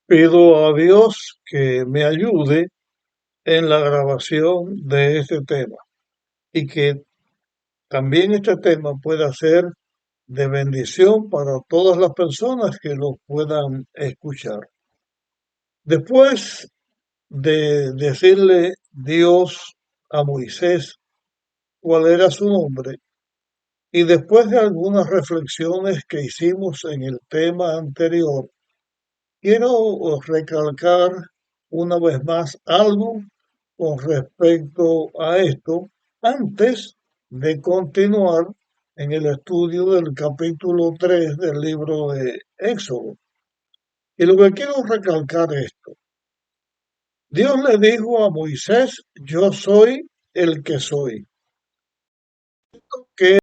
Pido a Dios que me ayude en la grabación de este tema y que también este tema pueda ser de bendición para todas las personas que lo puedan escuchar. Después de decirle Dios a Moisés cuál era su nombre y después de algunas reflexiones que hicimos en el tema anterior, quiero recalcar una vez más algo con respecto a esto antes de continuar en el estudio del capítulo 3 del libro de Éxodo. Y lo que quiero recalcar es esto. Dios le dijo a Moisés, yo soy el que soy, que es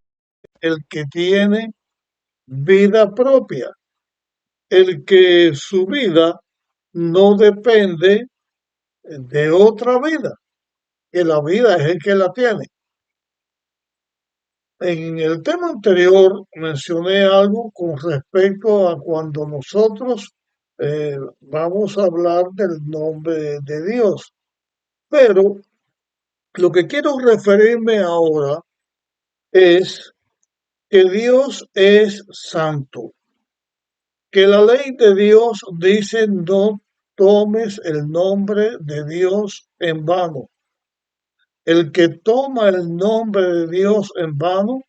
el que tiene vida propia, el que su vida no depende de otra vida, que la vida es el que la tiene. En el tema anterior mencioné algo con respecto a cuando nosotros vamos a hablar del nombre de Dios, pero lo que quiero referirme ahora es que Dios es santo, que la ley de Dios dice no tomes el nombre de Dios en vano. El que toma el nombre de Dios en vano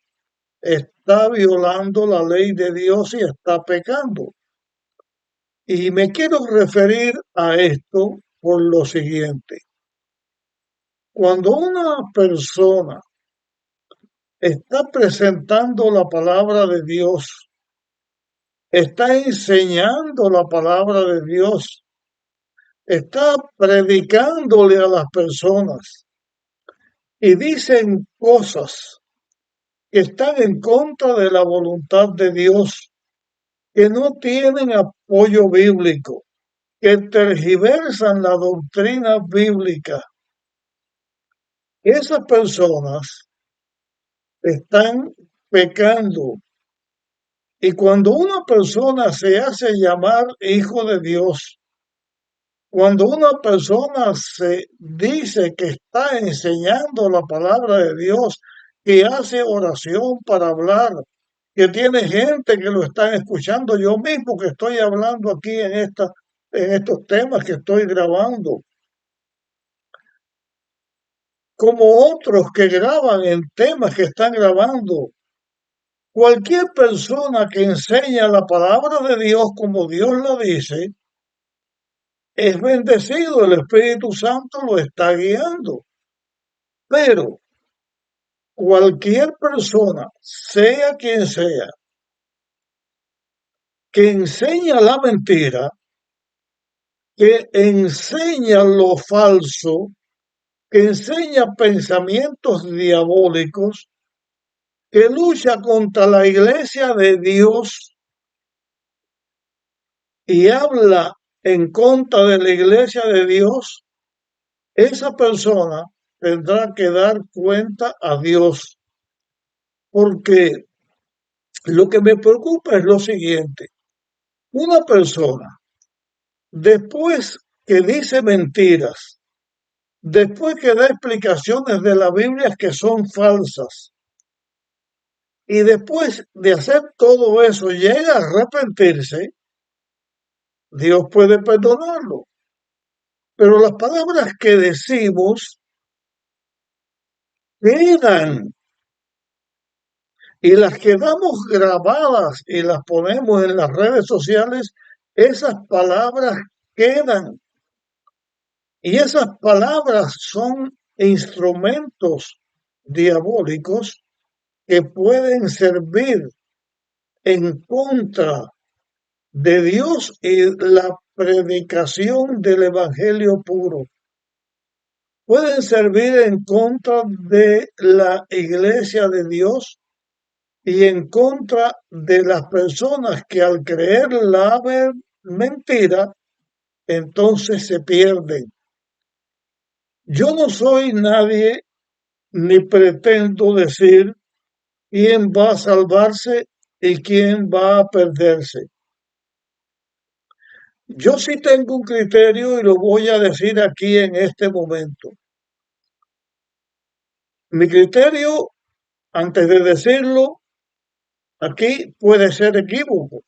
está violando la ley de Dios y está pecando. Y me quiero referir a esto por lo siguiente. Cuando una persona está presentando la palabra de Dios, está enseñando la palabra de Dios, está predicándole a las personas y dicen cosas que están en contra de la voluntad de Dios, que no tienen apoyo bíblico, que tergiversan la doctrina bíblica. Esas personas están pecando. Y cuando una persona se hace llamar hijo de Dios, cuando una persona se dice que está enseñando la palabra de Dios, que hace oración para hablar, que tiene gente que lo están escuchando, yo mismo que estoy hablando aquí en estos temas que estoy grabando, como otros que graban en temas que están grabando. Cualquier persona que enseña la palabra de Dios como Dios lo dice, es bendecido, el Espíritu Santo lo está guiando. Pero cualquier persona, sea quien sea, que enseña la mentira, que enseña lo falso, que enseña pensamientos diabólicos, que lucha contra la iglesia de Dios y habla en contra de la iglesia de Dios, esa persona tendrá que dar cuenta a Dios. Porque lo que me preocupa es lo siguiente. Una persona, después que dice mentiras, después que da explicaciones de la Biblia que son falsas, y después de hacer todo eso llega a arrepentirse, Dios puede perdonarlo. Pero las palabras que decimos quedan y las quedamos grabadas y las ponemos en las redes sociales, esas palabras quedan. Y esas palabras son instrumentos diabólicos que pueden servir en contra de Dios y la predicación del Evangelio puro. Pueden servir en contra de la iglesia de Dios y en contra de las personas que al creer la mentira, entonces se pierden. Yo no soy nadie ni pretendo decir quién va a salvarse y quién va a perderse. Yo sí tengo un criterio y lo voy a decir aquí en este momento. Mi criterio, antes de decirlo, aquí puede ser equívoco,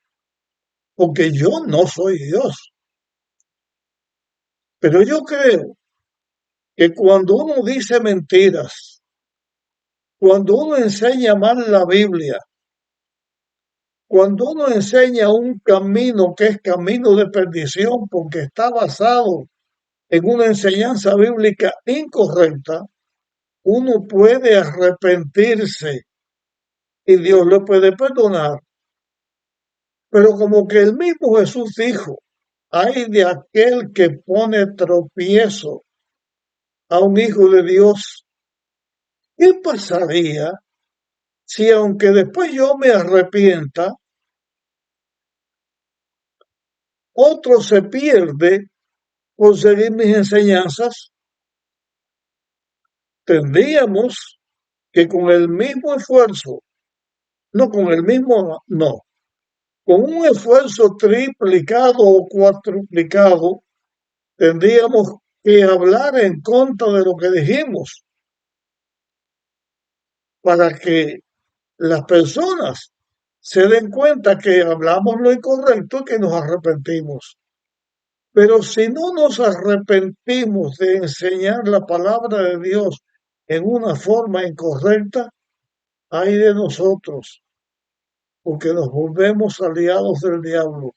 porque yo no soy Dios. Pero yo creo que cuando uno dice mentiras, cuando uno enseña mal la Biblia, cuando uno enseña un camino que es camino de perdición porque está basado en una enseñanza bíblica incorrecta, uno puede arrepentirse y Dios lo puede perdonar. Pero como que el mismo Jesús dijo, hay de aquel que pone tropiezo a un hijo de Dios. ¿Qué pasaría si aunque después yo me arrepienta, otro se pierde por seguir mis enseñanzas? Tendríamos que con el mismo esfuerzo, no con el mismo, no, con un esfuerzo triplicado o cuatruplicado, tendríamos que hablar en contra de lo que dijimos para que las personas se den cuenta que hablamos lo incorrecto y que nos arrepentimos. Pero si no nos arrepentimos de enseñar la palabra de Dios en una forma incorrecta, hay de nosotros, porque nos volvemos aliados del diablo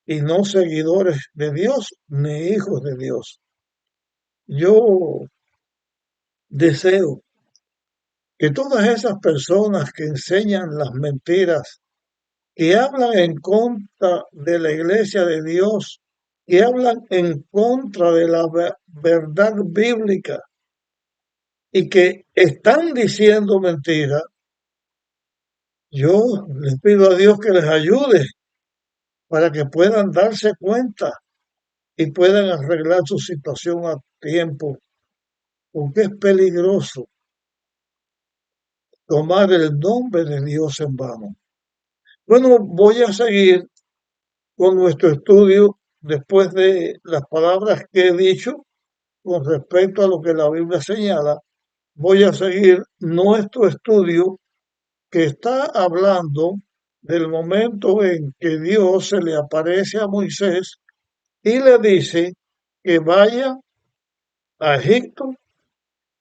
y no seguidores de Dios ni hijos de Dios. Yo deseo que todas esas personas que enseñan las mentiras, que hablan en contra de la iglesia de Dios, que hablan en contra de la verdad bíblica y que están diciendo mentiras, yo les pido a Dios que les ayude para que puedan darse cuenta y puedan arreglar su situación a tiempo, porque es peligroso tomar el nombre de Dios en vano. Bueno, voy a seguir con nuestro estudio después de las palabras que he dicho con respecto a lo que la Biblia señala. Voy a seguir nuestro estudio que está hablando del momento en que Dios se le aparece a Moisés y le dice que vaya a Egipto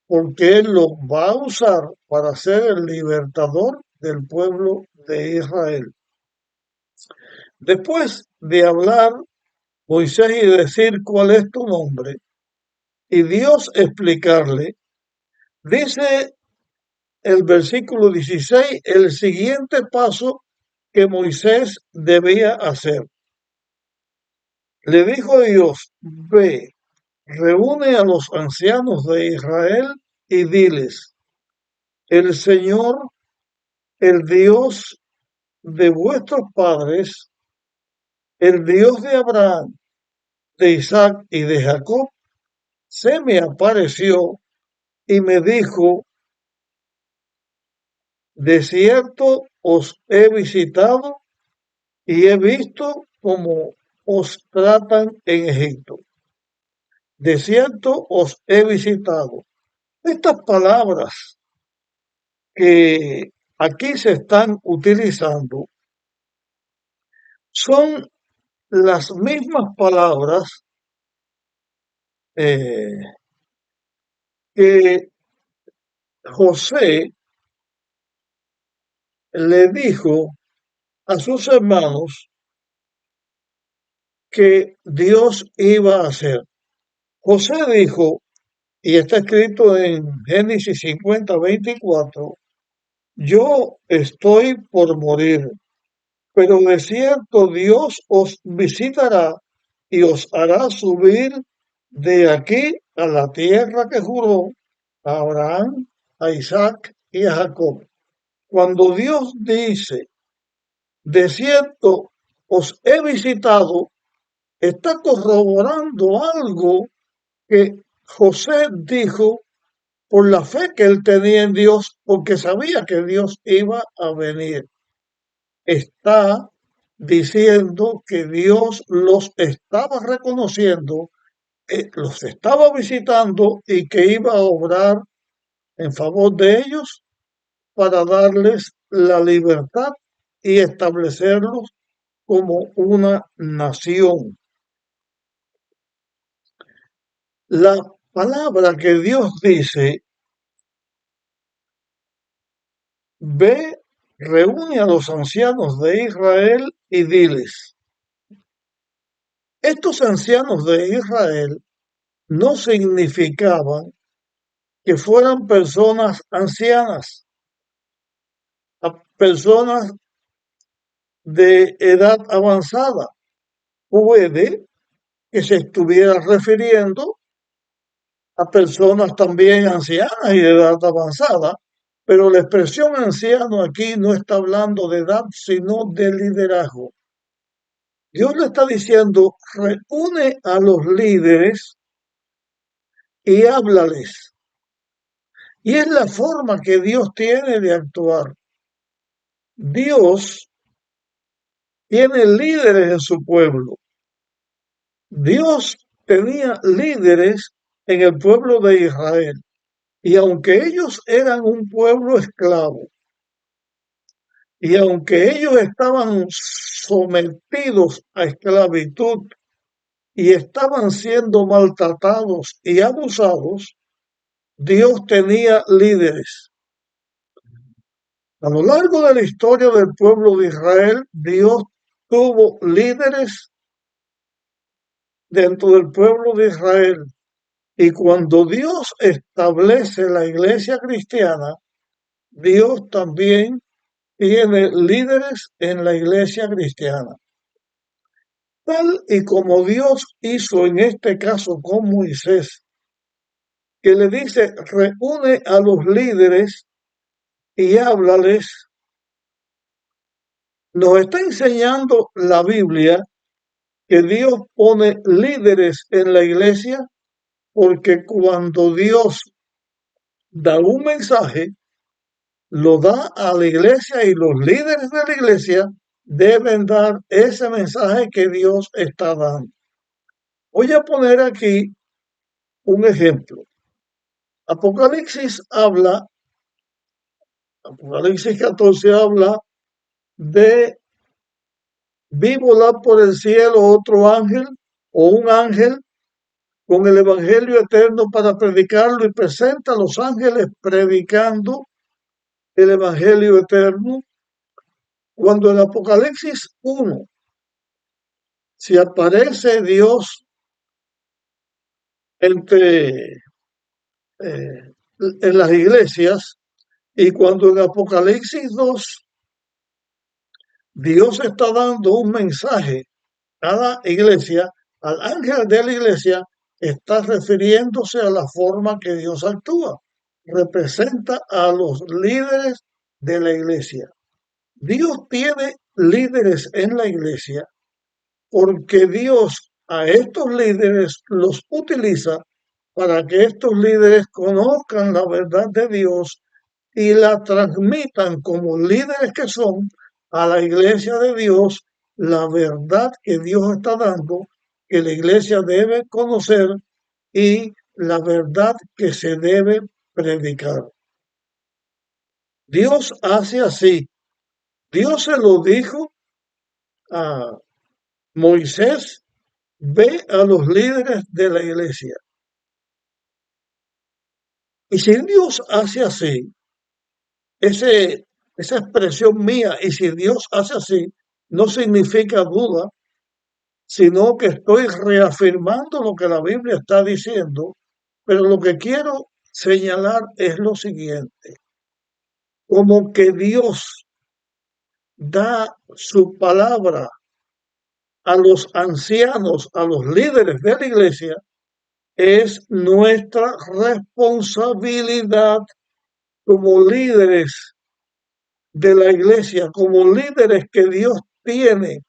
porque Él lo va a usar para ser el libertador del pueblo de Israel. Después de hablar Moisés y decir cuál es tu nombre, y Dios explicarle, dice el versículo 16 el siguiente paso que Moisés debía hacer. Le dijo Dios, ve, reúne a los ancianos de Israel y diles, el Señor, el Dios de vuestros padres, el Dios de Abraham, de Isaac y de Jacob, se me apareció y me dijo, de cierto os he visitado y he visto cómo os tratan en Egipto. De cierto os he visitado. Estas palabras que aquí se están utilizando son las mismas palabras eh, que José le dijo a sus hermanos que Dios iba a hacer. José dijo, y está escrito en Génesis 50:24, yo estoy por morir, pero de cierto Dios os visitará y os hará subir de aquí a la tierra que juró a Abraham, a Isaac y a Jacob. Cuando Dios dice, de cierto os he visitado, está corroborando algo que José dijo por la fe que él tenía en Dios, porque sabía que Dios iba a venir. Está diciendo que Dios los estaba reconociendo, los estaba visitando y que iba a obrar en favor de ellos para darles la libertad y establecerlos como una nación. La palabra que Dios dice, ve, reúne a los ancianos de Israel y diles, estos ancianos de Israel no significaban que fueran personas ancianas, personas de edad avanzada. Puede que se estuviera refiriendo a personas también ancianas y de edad avanzada, pero la expresión anciano aquí no está hablando de edad, sino de liderazgo. Dios le está diciendo, reúne a los líderes y háblales. Y es la forma que Dios tiene de actuar. Dios tiene líderes en su pueblo. Dios tenía líderes en el pueblo de Israel. Y aunque ellos eran un pueblo esclavo, y aunque ellos estaban sometidos a esclavitud y estaban siendo maltratados y abusados, Dios tenía líderes. A lo largo de la historia del pueblo de Israel, Dios tuvo líderes dentro del pueblo de Israel. Y cuando Dios establece la iglesia cristiana, Dios también tiene líderes en la iglesia cristiana. Tal y como Dios hizo en este caso con Moisés, que le dice, reúne a los líderes y háblales, nos está enseñando la Biblia que Dios pone líderes en la iglesia porque cuando Dios da un mensaje, lo da a la iglesia y los líderes de la iglesia deben dar ese mensaje que Dios está dando. Voy a poner aquí un ejemplo. Apocalipsis 14 habla de vi volar por el cielo otro ángel o un ángel con el evangelio eterno para predicarlo y presenta a los ángeles predicando el evangelio eterno. Cuando en Apocalipsis 1 si aparece Dios entre en las iglesias y cuando en Apocalipsis 2 Dios está dando un mensaje a la iglesia, al ángel de la iglesia, está refiriéndose a la forma que Dios actúa. Representa a los líderes de la iglesia. Dios tiene líderes en la iglesia porque Dios a estos líderes los utiliza para que estos líderes conozcan la verdad de Dios y la transmitan como líderes que son a la iglesia de Dios la verdad que Dios está dando, que la iglesia debe conocer y la verdad que se debe predicar. Dios hace así. Dios se lo dijo a Moisés, ve a los líderes de la iglesia. Y si Dios hace así, esa expresión mía, y si Dios hace así, no significa duda, sino que estoy reafirmando lo que la Biblia está diciendo, pero lo que quiero señalar es lo siguiente, como que Dios da su palabra a los ancianos, a los líderes de la iglesia, es nuestra responsabilidad como líderes de la iglesia, como líderes que Dios tiene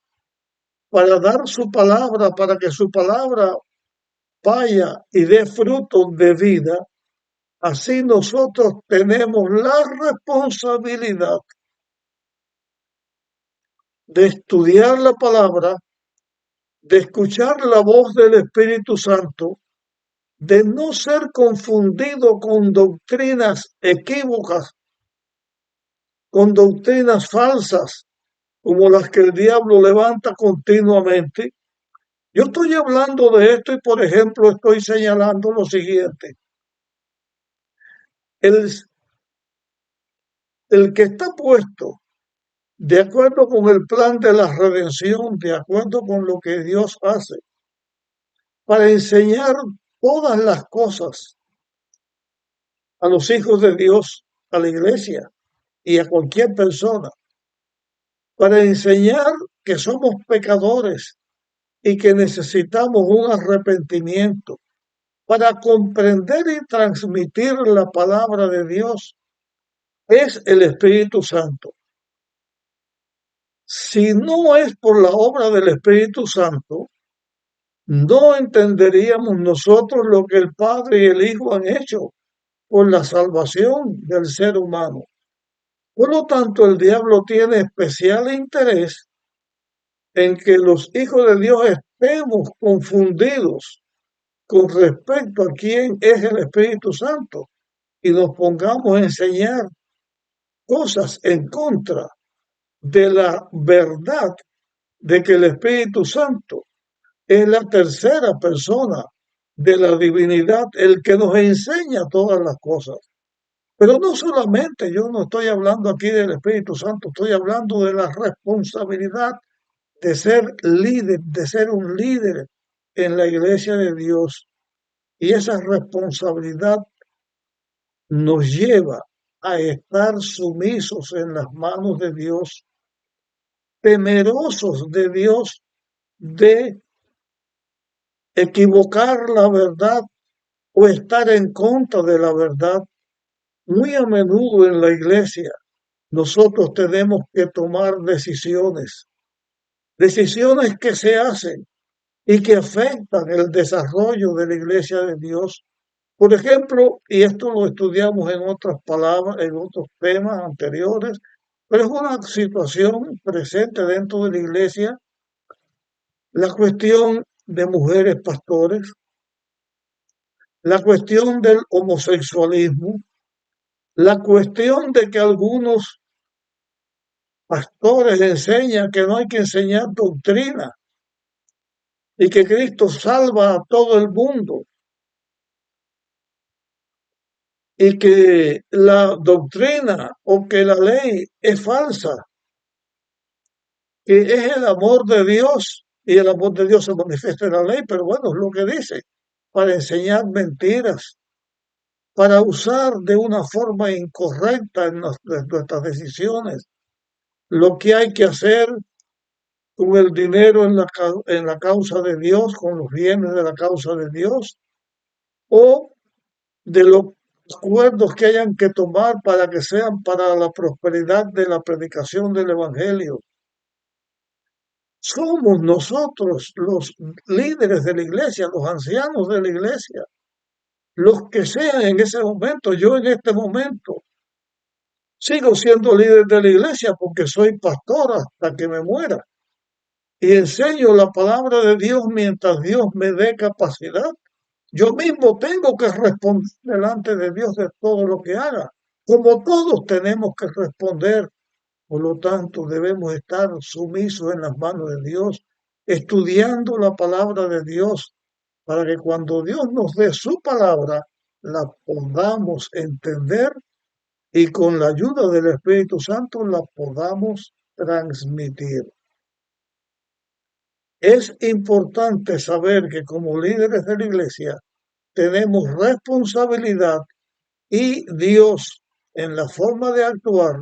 para dar su palabra, para que su palabra vaya y dé frutos de vida. Así nosotros tenemos la responsabilidad de estudiar la palabra, de escuchar la voz del Espíritu Santo, de no ser confundido con doctrinas equívocas, con doctrinas falsas, como las que el diablo levanta continuamente. Yo estoy hablando de esto y, por ejemplo, estoy señalando lo siguiente. El, el que está puesto de acuerdo con el plan de la redención, de acuerdo con lo que Dios hace, para enseñar todas las cosas a los hijos de Dios, a la iglesia y a cualquier persona, para enseñar que somos pecadores y que necesitamos un arrepentimiento, para comprender y transmitir la palabra de Dios, es el Espíritu Santo. Si no es por la obra del Espíritu Santo, no entenderíamos nosotros lo que el Padre y el Hijo han hecho por la salvación del ser humano. Por lo tanto, el diablo tiene especial interés en que los hijos de Dios estemos confundidos con respecto a quién es el Espíritu Santo y nos pongamos a enseñar cosas en contra de la verdad de que el Espíritu Santo es la tercera persona de la divinidad, el que nos enseña todas las cosas. Pero no solamente, yo no estoy hablando aquí del Espíritu Santo, estoy hablando de la responsabilidad de ser líder, de ser un líder en la iglesia de Dios. Y esa responsabilidad nos lleva a estar sumisos en las manos de Dios, temerosos de Dios, de equivocar la verdad o estar en contra de la verdad. Muy a menudo en la iglesia nosotros tenemos que tomar decisiones, decisiones que se hacen y que afectan el desarrollo de la iglesia de Dios. Por ejemplo, y esto lo estudiamos en otras palabras, en otros temas anteriores, pero es una situación presente dentro de la iglesia, la cuestión de mujeres pastores, la cuestión del homosexualismo, la cuestión de que algunos pastores enseñan que no hay que enseñar doctrina y que Cristo salva a todo el mundo y que la doctrina o que la ley es falsa, que es el amor de Dios y el amor de Dios se manifiesta en la ley, pero bueno, es lo que dice, para enseñar mentiras, para usar de una forma incorrecta en nuestras decisiones lo que hay que hacer con el dinero en la causa de Dios, con los bienes de la causa de Dios, o de los acuerdos que hayan que tomar para que sean para la prosperidad de la predicación del Evangelio. Somos nosotros los líderes de la iglesia, los ancianos de la iglesia, los que sean en ese momento. Yo en este momento sigo siendo líder de la iglesia porque soy pastor hasta que me muera y enseño la palabra de Dios mientras Dios me dé capacidad. Yo mismo tengo que responder delante de Dios de todo lo que haga, como todos tenemos que responder. Por lo tanto, debemos estar sumisos en las manos de Dios, estudiando la palabra de Dios, para que cuando Dios nos dé su palabra, la podamos entender y con la ayuda del Espíritu Santo la podamos transmitir. Es importante saber que como líderes de la iglesia tenemos responsabilidad y Dios en la forma de actuar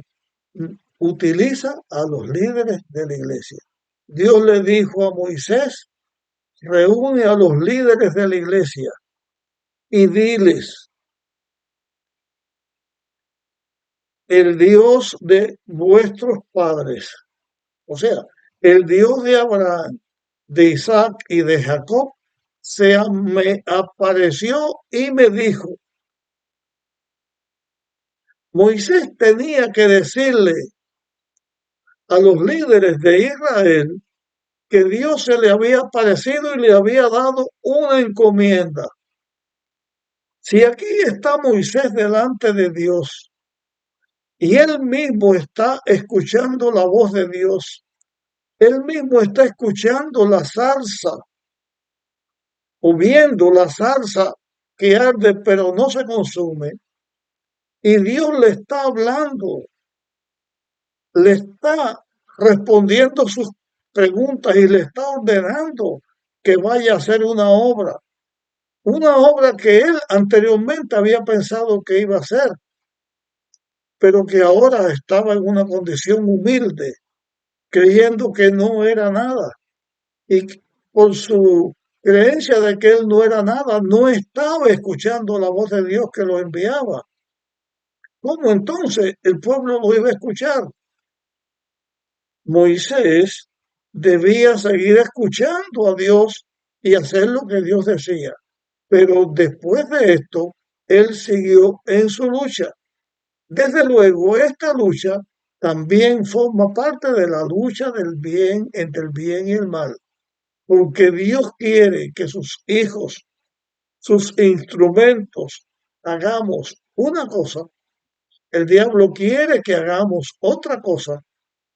utiliza a los líderes de la iglesia. Dios le dijo a Moisés, reúne a los líderes de la iglesia y diles, el Dios de vuestros padres, o sea, el Dios de Abraham, de Isaac y de Jacob, me apareció y me dijo, Moisés tenía que decirle a los líderes de Israel que Dios se le había aparecido y le había dado una encomienda. Si aquí está Moisés delante de Dios y él mismo está escuchando la voz de Dios, él mismo está escuchando la zarza o viendo la zarza que arde pero no se consume, y Dios le está hablando, le está respondiendo sus preguntas y le está ordenando que vaya a hacer una obra que él anteriormente había pensado que iba a hacer, pero que ahora estaba en una condición humilde, creyendo que no era nada. Y por su creencia de que él no era nada, no estaba escuchando la voz de Dios que lo enviaba. ¿Cómo entonces el pueblo lo iba a escuchar? Moisés debía seguir escuchando a Dios y hacer lo que Dios decía. Pero después de esto, él siguió en su lucha. Desde luego, esta lucha también forma parte de la lucha del bien entre el bien y el mal, porque Dios quiere que sus hijos, sus instrumentos, hagamos una cosa, el diablo quiere que hagamos otra cosa,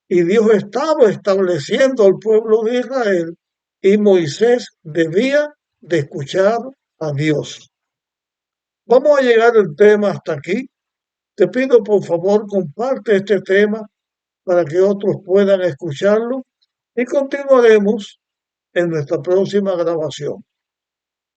y Dios estaba estableciendo al pueblo de Israel y Moisés debía de escuchar a Dios. Vamos a llegar el tema hasta aquí. Te pido por favor comparte este tema para que otros puedan escucharlo y continuaremos en nuestra próxima grabación.